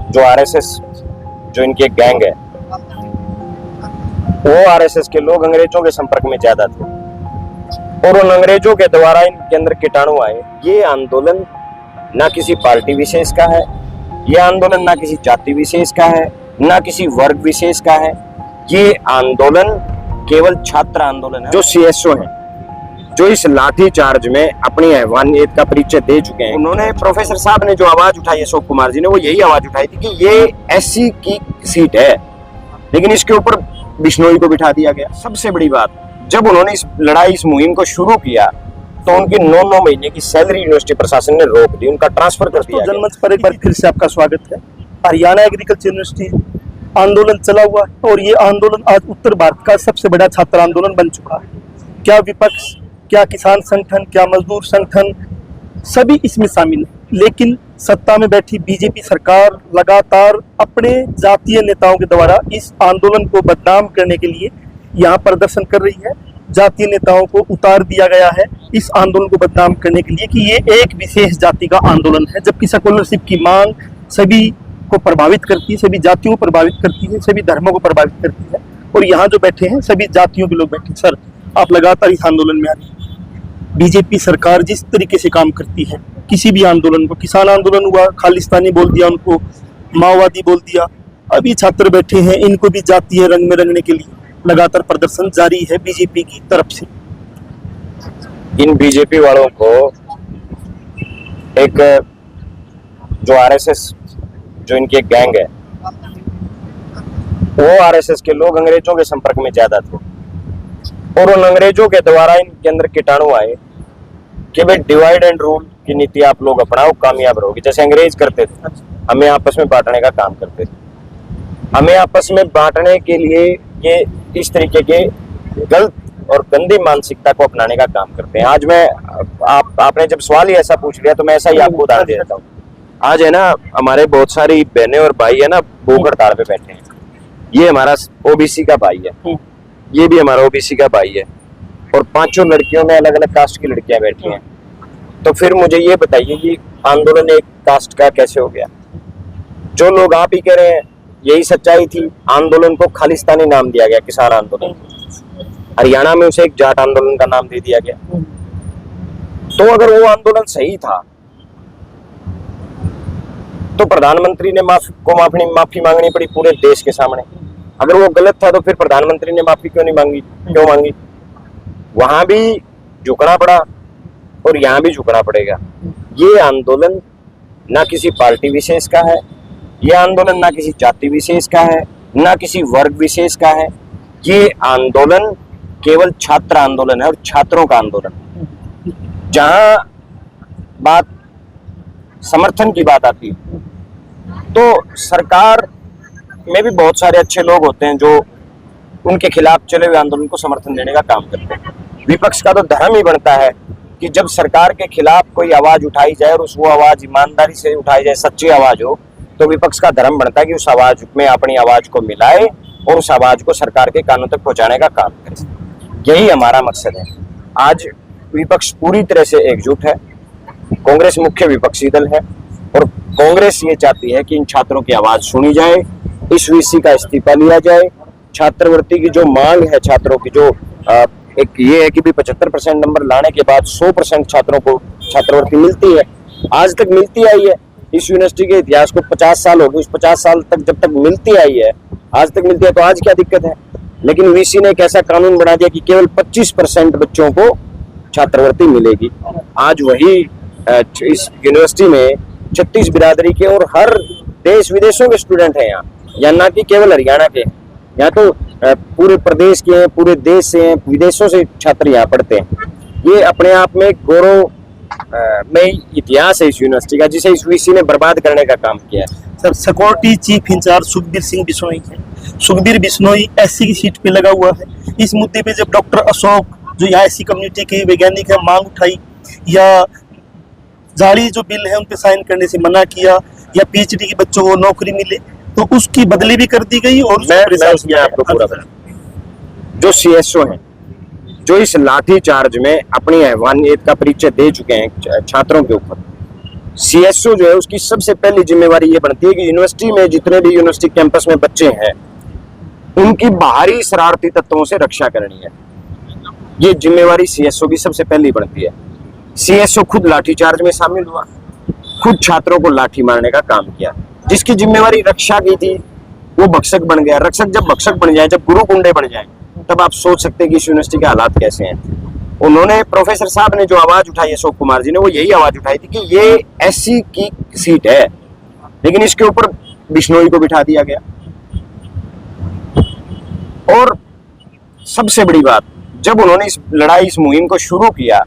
जो आरएसएस, जो इनकी एक गैंग है, वो आरएसएस के लोग अंग्रेजों के संपर्क में ज्यादा थे और उन अंग्रेजों के द्वारा इनके अंदर कीटाणु आए। ये आंदोलन ना किसी पार्टी विशेष का है, ये आंदोलन ना किसी जाति विशेष का है, ना किसी वर्ग विशेष का है। ये आंदोलन केवल छात्र आंदोलन है। जो सीएसओ हैं, जो इस लाठी चार्ज में अपनी हैवानियत का परिचय दे चुके हैं, उन्होंने, प्रोफेसर साहब ने जो आवाज उठाई, अशोक कुमार जी ने, वो यही आवाज उठाई थी कि ये एससी की सीट है, लेकिन इसके ऊपर बिश्नोई को बिठा दिया गया। सबसे बड़ी बात, जब उन्होंने इस लड़ाई, इस मुहिम को शुरू किया तो उनकी 9 महीने की सैलरी यूनिवर्सिटी प्रशासन ने रोक दी, उनका ट्रांसफर कर दिया। जनमंच पर एक बार फिर से आपका स्वागत है। हरियाणा एग्रीकल्चर यूनिवर्सिटी आंदोलन चला हुआ है और ये आंदोलन आज उत्तर भारत का सबसे बड़ा छात्र आंदोलन बन चुका है। क्या विपक्ष, क्या किसान संगठन, क्या मजदूर संगठन, सभी इसमें शामिल है। लेकिन सत्ता में बैठी बीजेपी सरकार लगातार अपने जातीय नेताओं के द्वारा इस आंदोलन को बदनाम करने के लिए यहाँ प्रदर्शन कर रही है। जातीय नेताओं को उतार दिया गया है इस आंदोलन को बदनाम करने के लिए कि ये एक विशेष जाति का आंदोलन है, जबकि सेकुलरशिप की मांग सभी को प्रभावित करती है, सभी जातियों को प्रभावित करती है, सभी धर्मों को प्रभावित करती है। और यहाँ जो बैठे हैं सभी जातियों के लोग बैठे। सर, आप लगातार इस आंदोलन में आ रही हैं। बीजेपी सरकार जिस तरीके से काम करती है, किसी भी आंदोलन को, किसान आंदोलन हुआ, खालिस्तानी बोल दिया, उनको माओवादी बोल दिया, अभी छात्र बैठे हैं, इनको भी जातीय रंग में रंगने के लिए लगातार प्रदर्शन जारी है बीजेपी की तरफ से। इन बीजेपी वालों को एक, जो आरएसएस, जो इनकी एक गैंग है, वो आरएसएस के लोग अंग्रेजों के संपर्क में ज्यादा थे और उन अंग्रेजों के द्वारा इनके अंदर कीटाणु आए कि भाई डिवाइड एंड रूल की नीति आप लोग अपनाओ, कामयाब रहोगे। जैसे अंग्रेज करते थे, हमें आपस में बांटने का काम करते थे। हमें आपस में बांटने के लिए ये इस तरीके के गलत और गंदी मानसिकता को अपनाने का काम करते हैं। आज मैं, आपने जब सवाल ही ऐसा पूछ लिया तो मैं ऐसा ही आपको उदाहरण दे देता हूँ। आज है ना, हमारे बहुत सारी बहनें और भाई है ना, भूख हड़ताल पे बैठे हैं। ये हमारा ओबीसी का भाई है, ये भी हमारा ओबीसी का भाई है, और 5 लड़कियों में अलग अलग कास्ट की लड़कियां बैठी हैं। तो फिर मुझे ये बताइए, ये आंदोलन एक कास्ट का कैसे हो गया? जो लोग आप ही कह रहे हैं, यही सच्चाई थी। आंदोलन को खालिस्तानी नाम दिया गया, किसान आंदोलन। हरियाणा में उसे एक जाट आंदोलन का नाम दे दिया गया। तो अगर वो आंदोलन सही था तो प्रधानमंत्री ने माफी मांगनी पड़ी पूरे देश के सामने। अगर वो गलत था तो फिर प्रधानमंत्री ने माफी क्यों नहीं मांगी? क्यों मांगी? वहां भी झुकना पड़ा और यहाँ भी झुकना पड़ेगा। ये आंदोलन ना किसी पार्टी विशेष का है, ये आंदोलन ना किसी जाति विशेष का है, ना किसी वर्ग विशेष का है। ये आंदोलन केवल छात्र आंदोलन है और छात्रों का आंदोलन। जहां बात समर्थन की बात आती है तो सरकार में भी बहुत सारे अच्छे लोग होते हैं जो उनके खिलाफ चले हुए आंदोलन को समर्थन देने का काम करते हैं। विपक्ष का तो धर्म ही बनता है कि जब सरकार के खिलाफ कोई आवाज उठाई जाए और वो आवाज ईमानदारी से उठाई जाए, सच्ची आवाज हो, तो विपक्ष का धर्म बनता है कि उस आवाज में अपनी आवाज को मिलाए और उस आवाज को सरकार के कानों तक पहुंचाने का काम करे। यही हमारा मकसद है। आज विपक्ष पूरी तरह से एकजुट है। कांग्रेस मुख्य विपक्षी दल है और कांग्रेस ये चाहती है कि इन छात्रों की आवाज सुनी जाए, इस वीसी का इस्तीफा लिया जाए। छात्रवृत्ति की जो मांग है, छात्रों की जो एक ये है कि भी 75% नंबर लाने के बाद 100% छात्रों को छात्रवृत्ति मिलती है, आज तक मिलती आई है। इस यूनिवर्सिटी के इतिहास को 50 साल हो गए, उस 50 साल तक जब तक मिलती आई है, आज तक मिलती है, तो आज क्या दिक्कत है? लेकिन वीसी ने एक ऐसा कानून बना दिया कि केवल 25% बच्चों को छात्रवृत्ति मिलेगी। आज वही इस यूनिवर्सिटी में 36 बिरादरी के और हर देश विदेशों के स्टूडेंट हैं यहाँ ना कि केवल हरियाणा के। यहाँ तो पूरे प्रदेश के हैं, पूरे देश से हैं, विदेशों से छात्र यहाँ पढ़ते हैं। ये अपने आप में गौरव में इतिहास है इस यूनिवर्सिटी का, जिसे इस वीसी ने बर्बाद करने का काम किया है। Sir, security chief in charge Sukhbir Singh Bishnoi है। सुखबीर बिश्नोई एससी की सीट पे लगा हुआ है। इस मुद्दे पे जब डॉक्टर अशोक, जो यहाँ एससी कम्युनिटी के वैज्ञानिक है, मांग उठाई या जाली जो बिल है उन पे साइन करने से मना किया, या पीएचडी के बच्चों को नौकरी मिले, तो उसकी बदली भी कर दी गई। और मैं आपको पूरा बता, जो सीएसओ हैं, जो इस लाठी चार्ज में अपनी हैवानियत का परिचय दे चुके हैं छात्रों के ऊपर, सीएसओ जो है उसकी सबसे पहली जिम्मेवारी ये बनती है कि यूनिवर्सिटी में जितने भी यूनिवर्सिटी कैंपस में बच्चे हैं उनकी बाहरी शरारती तत्वों से रक्षा करनी है। ये जिम्मेवारी सीएसओ की सबसे पहली बनती है। सीएसओ खुद लाठीचार्ज में शामिल हुआ, खुद छात्रों को लाठी मारने का काम किया। जिसकी जिम्मेवारी रक्षा की थी वो भक्षक बन गया। रक्षक जब भक्षक बन जाए, जब गुरु गुंडे बन जाए, तब आप सोच सकते हैं कि इस यूनिवर्सिटी के हालात कैसे हैं। उन्होंने, प्रोफेसर साहब ने जो आवाज उठाई, अशोक कुमार जी ने, वो यही आवाज उठाई थी कि ये एससी की सीट है, लेकिन इसके ऊपर बिश्नोई को बिठा दिया गया। और सबसे बड़ी बात, जब उन्होंने इस लड़ाई, इस मुहिम को शुरू किया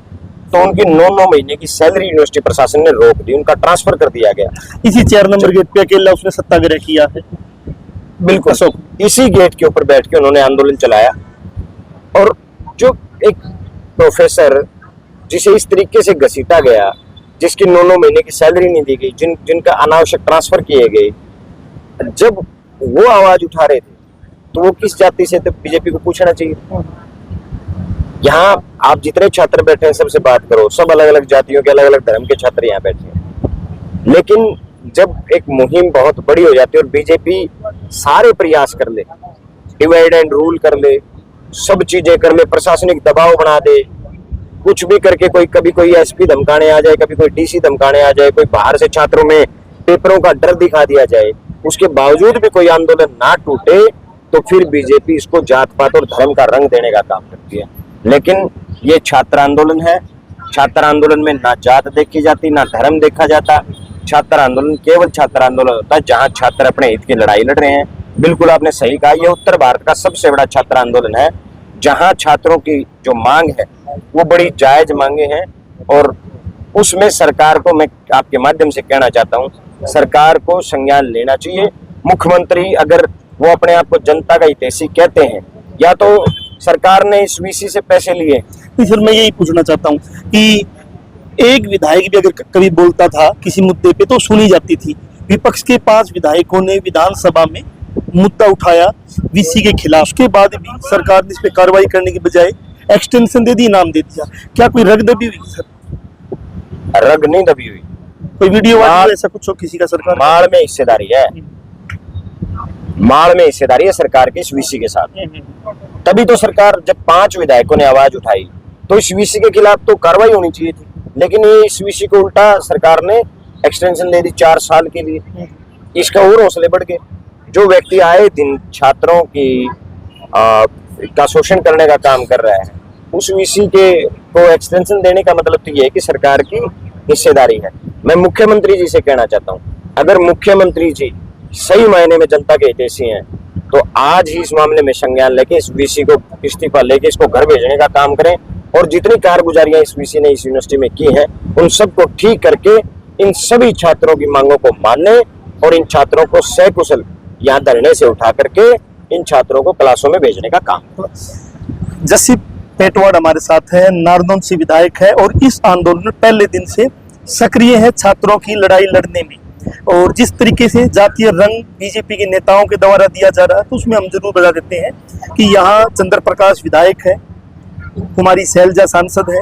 तो उनकी 9 महीने की सैलरी यूनिवर्सिटी प्रशासन ने रोक दी, उनका ट्रांसफर कर दिया गया। इसी 4 नंबर गेट पे अकेला उसने सत्याग्रह किया है। बिल्कुल, इसी गेट के ऊपर बैठ के उन्होंने आंदोलन चलाया। और जो एक प्रोफेसर जिसे इस तरीके से घसीटा गया, जिसकी 9 महीने की सैलरी नहीं दी गई, जिनका अनावश्यक ट्रांसफर किए गए, जब वो आवाज उठा रहे थे तो वो किस जाति से थे, बीजेपी को पूछना चाहिए। यहाँ आप जितने छात्र बैठे हैं सबसे बात करो, सब अलग अलग जातियों के, अलग अलग धर्म के छात्र यहाँ बैठे हैं। लेकिन जब एक मुहिम बहुत बड़ी हो जाती है और बीजेपी सारे प्रयास कर ले, डिवाइड एंड रूल कर ले, सब चीजें कर ले, प्रशासनिक दबाव बना दे, कुछ भी करके, कभी कोई एसपी धमकाने आ जाए, कभी कोई डीसी धमकाने आ जाए, कोई बाहर से छात्रों में पेपरों का डर दिखा दिया जाए, उसके बावजूद भी कोई आंदोलन ना टूटे, तो फिर बीजेपी इसको जात पात और धर्म का रंग देने का काम करती है। लेकिन ये छात्र आंदोलन है। छात्र आंदोलन में ना जात देखी जाती, ना धर्म देखा जाता। छात्र आंदोलन केवल छात्र आंदोलन होता है जहां छात्र अपने हित की लड़ाई लड़ रहे हैं। बिल्कुल आपने सही कहा, ये उत्तर भारत का सबसे बड़ा छात्र आंदोलन है, जहां छात्रों की जो मांग है वो बड़ी जायज मांगे हैं। और उसमें सरकार को, मैं आपके माध्यम से कहना चाहता हूं, सरकार को संज्ञान लेना चाहिए। मुख्यमंत्री अगर वो अपने आप को जनता का हितैषी कहते हैं, या तो सरकार ने इस वीसी से पैसे लिए। सर मैं यही पूछना चाहता हूँ कि एक विधायक भी अगर कभी बोलता था किसी मुद्दे पे तो सुनी जाती थी। विपक्ष के 5 विधायकों ने विधानसभा में मुद्दा उठाया वीसी के खिलाफ, उसके बाद भी सरकार ने इस पे कार्रवाई करने की बजाय एक्सटेंशन दे दी, इनाम दे दिया। क्या कोई रग दबी हुई सर? रग नहीं दबी हुई, कोई वीडियो ऐसा कुछ हो किसी का? सरकार माल में हिस्सेदारी है, माल में हिस्सेदारी है सरकार के इस वीसी के साथ। तभी तो सरकार, जब 5 विधायकों ने आवाज उठाई तो इस वीसी के खिलाफ तो कार्रवाई होनी चाहिए थी, लेकिन ये इस वीसी को उल्टा सरकार ने एक्सटेंशन दे दी 4 साल के लिए। इसका और हौसले बढ़ गए। जो व्यक्ति आए दिन छात्रों की का शोषण करने का काम कर रहा है, उस वीसी के को एक्सटेंशन देने का मतलब तो ये है कि सरकार की हिस्सेदारी है। मैं मुख्यमंत्री जी से कहना चाहता हूँ, अगर मुख्यमंत्री जी सही मायने में जनता के हितैषी हैं तो आज ही इस मामले में संज्ञान लेके इस वीसी को इस्तीफा लेके इसको घर भेजने का काम करें। और जितनी कारगुजारियां इस वीसी ने इस यूनिवर्सिटी में की हैं उन सबको ठीक करके इन सभी छात्रों की मांगों को मानने और इन छात्रों को सकुशल यहाँ धरने से उठा करके इन छात्रों को क्लासों में भेजने का काम। जस्सी पेटवाड़ हमारे साथ है, नारनौल से विधायक है और इस आंदोलन में पहले दिन से सक्रिय है छात्रों की लड़ाई लड़ने में। और जिस तरीके से जातीय रंग बीजेपी के नेताओं के द्वारा दिया जा रहा है तो उसमें हम जरूर बता देते हैं कि यहाँ चंद्र प्रकाश विधायक है, कुमारी शैलजा सांसद है,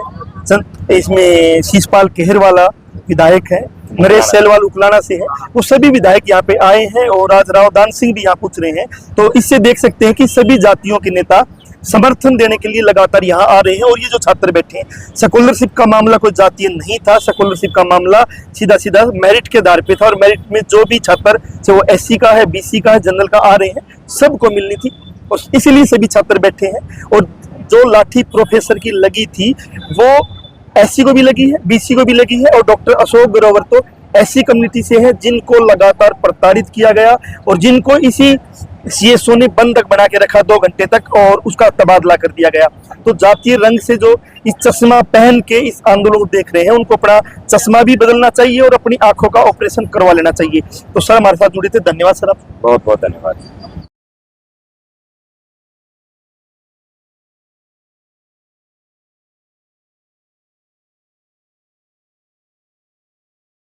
इसमें शीशपाल केहरवाला विधायक है, नरेश सेलवाल उकलाना से है। वो सभी विधायक यहाँ पे आए हैं और आज राव दान सिंह भी यहाँ पूछ रहे हैं। तो इससे देख सकते हैं कि सभी जातियों के नेता समर्थन देने के लिए लगातार यहाँ आ रहे हैं। और ये जो छात्र बैठे हैं, सेकुलरशिप का मामला कोई जातीय नहीं था, सेकुलरशिप का मामला सीधा सीधा मेरिट के आधार पे था। और मेरिट में जो भी छात्र, चाहे वो एससी का है, बीसी का है, जनरल का आ रहे हैं, सबको मिलनी थी और इसीलिए सभी छात्र बैठे हैं। और जो लाठी प्रोफेसर की लगी थी वो एससी को भी लगी है, बीसी को भी लगी है। और डॉक्टर अशोक ग्रोवर तो ऐसी कम्युनिटी से है जिनको लगातार प्रताड़ित किया गया और जिनको इसी सीएसओ ने बंधक बना के रखा 2 घंटे तक और उसका तबादला कर दिया गया। तो जातीय रंग से जो इस चश्मा पहन के इस आंदोलन को देख रहे हैं उनको अपना चश्मा भी बदलना चाहिए और अपनी आंखों का ऑपरेशन करवा लेना चाहिए। तो सर हमारे साथ जुड़े थे, धन्यवाद सर। आप बहुत बहुत धन्यवाद।